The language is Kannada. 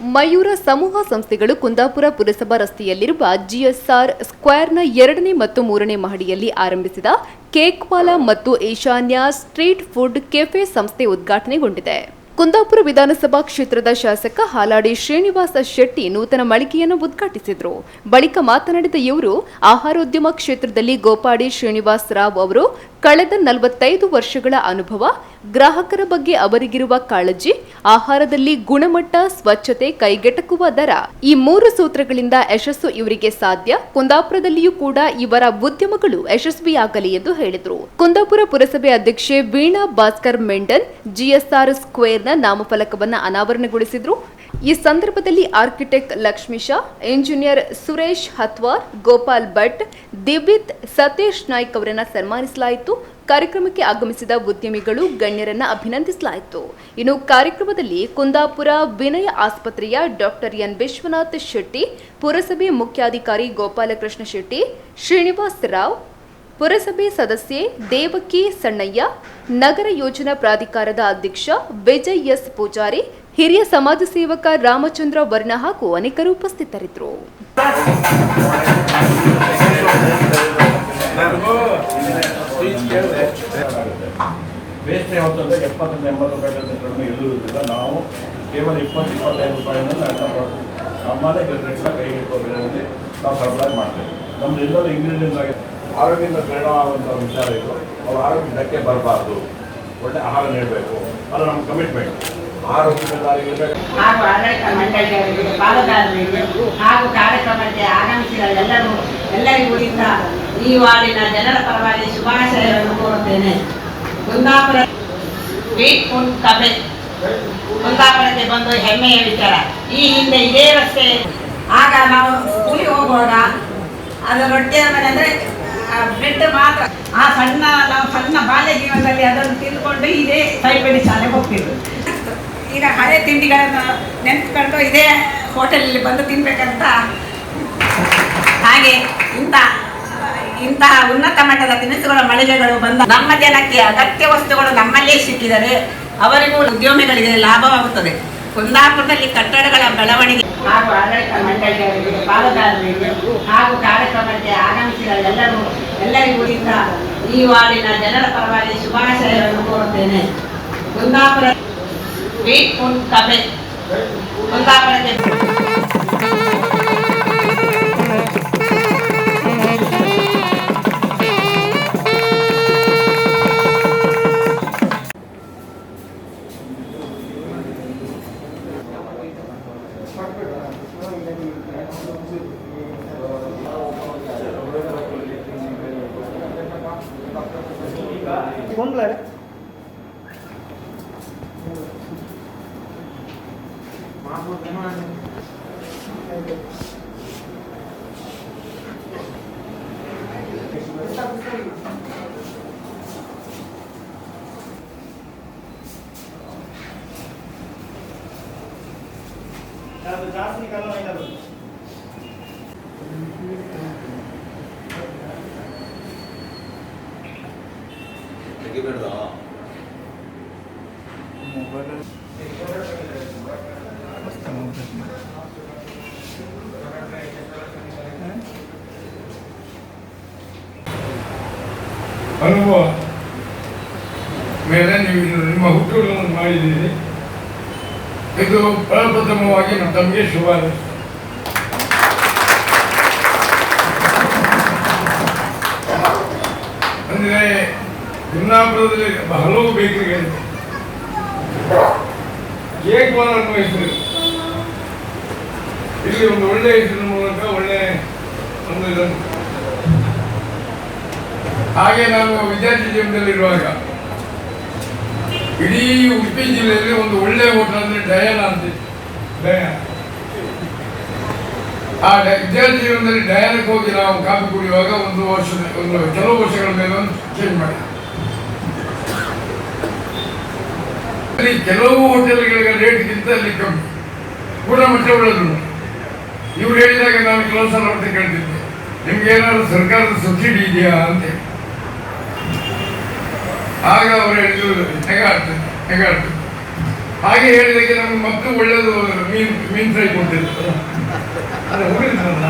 ಮಯೂರ ಸಮೂಹ ಸಂಸ್ಥೆಗಳು ಕುಂದಾಪುರ ಪುರಸಭಾ ರಸ್ತೆಯಲ್ಲಿರುವ ಜಿಎಸ್ಆರ್ ಸ್ಕ್ವೇರ್ನ 2ನೇ ಮತ್ತು 3ನೇ ಮಹಡಿಯಲ್ಲಿ ಆರಂಭಿಸಿದ ಕೇಕ್ವಾಲಾ ಮತ್ತು ಈಶಾನ್ಯ ಸ್ಟ್ರೀಟ್ ಫುಡ್ ಕೆಫೆ ಸಂಸ್ಥೆ ಉದ್ಘಾಟನೆಗೊಂಡಿದೆ. ಕುಂದಾಪುರ ವಿಧಾನಸಭಾ ಕ್ಷೇತ್ರದ ಶಾಸಕ ಹಾಲಾಡಿ ಶ್ರೀನಿವಾಸ ಶೆಟ್ಟಿ ನೂತನ ಮಳಿಗೆಯನ್ನು ಉದ್ಘಾಟಿಸಿದರು. ಬಳಿಕ ಮಾತನಾಡಿದ ಇವರು, ಆಹಾರೋದ್ಯಮ ಕ್ಷೇತ್ರದಲ್ಲಿ ಗೋಪಾಡಿ ಶ್ರೀನಿವಾಸ ರಾವ್ ಅವರು ಕಳೆದ 45 ವರ್ಷಗಳ ಅನುಭವ, ಗ್ರಾಹಕರ ಬಗ್ಗೆ ಅವರಿಗಿರುವ ಕಾಳಜಿ, ಆಹಾರದಲ್ಲಿ ಗುಣಮಟ್ಟ, ಸ್ವಚ್ಛತೆ, ಕೈಗೆಟಕುವ ದರ ಈ 3 ಸೂತ್ರಗಳಿಂದ ಯಶಸ್ಸು ಇವರಿಗೆ ಸಾಧ್ಯ. ಕುಂದಾಪುರದಲ್ಲಿಯೂ ಕೂಡ ಇವರ ಉದ್ಯಮಗಳು ಯಶಸ್ವಿಯಾಗಲಿ ಎಂದು ಹೇಳಿದರು. ಕುಂದಾಪುರ ಪುರಸಭೆ ಅಧ್ಯಕ್ಷೆ ವೀಣಾ ಭಾಸ್ಕರ್ ಮೆಂಡನ್ ಜಿಎಸ್ಆರ್ ಸ್ಕ್ವೇರ್ನ ನಾಮಫಲಕವನ್ನು ಅನಾವರಣಗೊಳಿಸಿದರು. ಈ ಸಂದರ್ಭದಲ್ಲಿ ಆರ್ಕಿಟೆಕ್ಟ್ ಲಕ್ಷ್ಮೀಶಾ, ಇಂಜಿನಿಯರ್ ಸುರೇಶ್ ಹತ್ವಾರ್, ಗೋಪಾಲ್ ಭಟ್, ದಿವ್ಯಿತ್, ಸತೀಶ್ ನಾಯ್ಕ್ ಅವರನ್ನು ಸನ್ಮಾನಿಸಲಾಯಿತು. ಕಾರ್ಯಕ್ರಮಕ್ಕೆ ಆಗಮಿಸಿದ ಉದ್ಯಮಿಗಳು, ಗಣ್ಯರನ್ನ ಅಭಿನಂದಿಸಲಾಯಿತು. ಇನ್ನು ಕಾರ್ಯಕ್ರಮದಲ್ಲಿ ಕುಂದಾಪುರ ವಿನಯ ಆಸ್ಪತ್ರೆಯ ಡಾಕ್ಟರ್ ಎನ್ ವಿಶ್ವನಾಥ್ ಶೆಟ್ಟಿ, ಪುರಸಭೆ ಮುಖ್ಯಾಧಿಕಾರಿ ಗೋಪಾಲಕೃಷ್ಣ ಶೆಟ್ಟಿ, ಶ್ರೀನಿವಾಸ್ ರಾವ್, ಪುರಸಭೆ ಸದಸ್ಯೆ ದೇವಕಿ ಸಣ್ಣಯ್ಯ, ನಗರ ಯೋಜನಾ ಪ್ರಾಧಿಕಾರದ ಅಧ್ಯಕ್ಷ ವಿಜಯ್ ಎಸ್ ಪೂಜಾರಿ, ಹಿರಿಯ ಸಮಾಜ ಸೇವಕ ರಾಮಚಂದ್ರ ವರ್ಣ ಹಾಗೂ ಅನೇಕರು ಉಪಸ್ಥಿತರಿದ್ದರು. ಬೇಸ್ನೆ ಹೊತ್ತಂದ್ರೆ 70-80 ರೂಪಾಯಿ ಕಡಿಮೆ ಇರುವುದಿಲ್ಲ. ನಾವು ಕೇವಲ 20-25 ರೂಪಾಯಿನಲ್ಲಿ ನಮ್ಮದೇ ರೇಟ್ನ ಕೈಗೆ ಇಟ್ಕೋಬೇಕಂದ್ರೆ ನಾವು ಸರಬರಾಜು ಮಾಡ್ತೇವೆ. ನಮ್ದು ಎಲ್ಲರೂ ಇಂಗ್ರೀಡಿಯೆಂಟ್ ಆಗಿ ಆರೋಗ್ಯದಿಂದ ಪ್ರೇರಣವಾಗುವಂಥ ವಿಚಾರ ಇದು. ಅವ್ರ ಆರೋಗ್ಯ ಧಕ್ಕೆ ಬರಬಾರ್ದು, ಒಳ್ಳೆ ಆಹಾರ ನೀಡಬೇಕು, ಅದು ನಮ್ಮ ಕಮಿಟ್ಮೆಂಟ್. ಆರೋಗ್ಯದಾರಿಗಿರಬೇಕು. ಹಾಗೂ ಆಡಳಿತ ಮಂಡಳಿಯವರಿಗೆ, ಪಾಲುದಾರರಿಗೆ ಹಾಗೂ ಕಾರ್ಯಕ್ರಮಕ್ಕೆ ಆಗಮಿಸಿದ ಎಲ್ಲರಿಗೂ ಈ ವಾರ್ಡಿನ ಜನರ ಪರವಾಗಿ ಶುಭಾಶಯಗಳನ್ನು ಕೋರುತ್ತೇನೆ. ಕುಂದಾಪುರ ಸ್ಟ್ರೀಟ್ ಫುಡ್ ಕಫೆ ಕುಂದಾಪುರಕ್ಕೆ ಬಂದು ಹೆಮ್ಮೆಯ ವಿಚಾರ. ಈ ಹಿಂದೆ ಇದೇ ರಸ್ತೆ, ಆಗ ನಾವು ಸ್ಕೂಲಿಗೆ ಹೋಗುವಾಗ ಅದು ರೊಟ್ಟಿಯ ಮನೆ ಅಂದರೆ ಬ್ರೆಡ್ ಮಾತ್ರ. ನಾವು ಸಣ್ಣ ಬಾಲ್ಯ ಜೀವನದಲ್ಲಿ ಅದನ್ನು ತಿಂದುಕೊಂಡು ಇದೇ ಸೈಪಡಿ ಶಾಲೆಗೆ ಹೋಗ್ತಿದ್ವಿ. ಈಗ ಹಳೆ ತಿಂಡಿಗಳನ್ನು ನೆನೆಸ್ಕೊಂಡು ಇದೇ ಹೋಟೆಲಲ್ಲಿ ಬಂದು ತಿನ್ಬೇಕಂತ. ಹಾಗೆ ಇಂತಹ ಉನ್ನತ ಮಟ್ಟದ ತಿನಿಸುಗಳ ಮಳಿಗೆಗಳು ಬಂದ ನಮ್ಮ ಜನಕ್ಕೆ ಅಗತ್ಯ ವಸ್ತುಗಳು ನಮ್ಮಲ್ಲೇ ಸಿಕ್ಕಿದರೆ ಅವರಿಗೂ ಉದ್ಯಮಿಗಳಿಗೆ ಲಾಭವಾಗುತ್ತದೆ. ಕುಂದಾಪುರದಲ್ಲಿ ಕಟ್ಟಡಗಳ ಬೆಳವಣಿಗೆ ಹಾಗೂ ಆಡಳಿತ ಮಂಡಳಿಯವರಿಗೆ, ಪಾಲುದಾರರಿಗೆ ಹಾಗೂ ಕಾರ್ಯಕ್ರಮಕ್ಕೆ ಆಗಮಿಸಿದ ಎಲ್ಲರಿಗೂ ಈ ವಾರ್ಡಿನ ಜನರ ಪರವಾಗಿ ಶುಭಾಶಯಗಳನ್ನು ಕೋರುತ್ತೇನೆ. ಕುಂದಾಪುರ ಸ್ಟ್ರೀಟ್ ಫುಡ್ ಕಫೆ ಕುಂದಾಪುರಕ್ಕೆ ಜಾಸ್ತಿ ಕಾಲ ಆಯ್ತಲ್ಲ. ಅನುಭವ ಮೇಲೆ ನೀವು ನಿಮ್ಮ ಹುಟ್ಟುಗಳನ್ನು ಮಾಡಿದ್ದೀರಿ. ಇದು ಪ್ರಪ್ರಥಮವಾಗಿ ತಮಗೆ ಶುಭ. ಅಂದರೆ ಕುಂದಾಪುರದಲ್ಲಿ ಹಲವು ಬೇಕರಿಗಳಿವೆ. ಕೇಕ್ವಾಲಾ ಅನ್ನುವ ಹೆಸರು ಇಲ್ಲಿ ಒಂದು ಒಳ್ಳೆಯ ಹೆಸರಿನ ಮೂಲಕ ಒಳ್ಳೆಯ ಒಂದು ಇದನ್ನು. ಹಾಗೆ ನಾನು ವಿದ್ಯಾರ್ಥಿ ಜೀವನದಲ್ಲಿರುವಾಗ ಇಡೀ ಉಡುಪಿ ಜಿಲ್ಲೆಯಲ್ಲಿ ಒಂದು ಒಳ್ಳೆಯ ಹೋಟೆಲ್ ಅಂದರೆ ಡಯಾನ ಅಂತ. ಆ ವಿದ್ಯಾರ್ಥಿ ಜೀವನದಲ್ಲಿ ಡಯಾನಕ್ಕೆ ಹೋಗಿ ನಾವು ಕಾಫಿ ಕುಡಿಯುವಾಗ ಕೆಲವು ವರ್ಷಗಳ ಮೇಲೆ ಒಂದು ಚೇಂಜ್ ಮಾಡಿ ಅಲ್ಲಿ ಕೆಲವು ಹೋಟೆಲ್ಗಳಿಗೆ ರೇಟ್ಗಿಂತ ಅಲ್ಲಿ ಕಮ್ಮಿ, ಗುಣಮಟ್ಟ ಒಳ್ಳೆದು. ಇವ್ರು ಹೇಳಿದಾಗ ನಾನು ಕೆಲವು ಸಲ ಅಂತ ಕೇಳ್ತಿದ್ದೆ, ನಿಮ್ಗೆ ಏನಾದ್ರು ಸರ್ಕಾರದ ಸಬ್ಸಿಡಿ ಇದೆಯಾ ಅಂತ. ಆಗ ಅವರು ಹೇಳಿದ್ರು, ಹೇಗಾಡ್ತದೆ ಹಾಗೆ ಹೇಳಿದಕ್ಕೆ ನಮ್ಗೆ ಮತ್ತು ಒಳ್ಳೇದು ಮೀನ್ ಫ್ರೈ ಕೊಡ್ತಿದ್ರು. ಅದೇ ಹೋಗಿದ್ರಲ್ಲ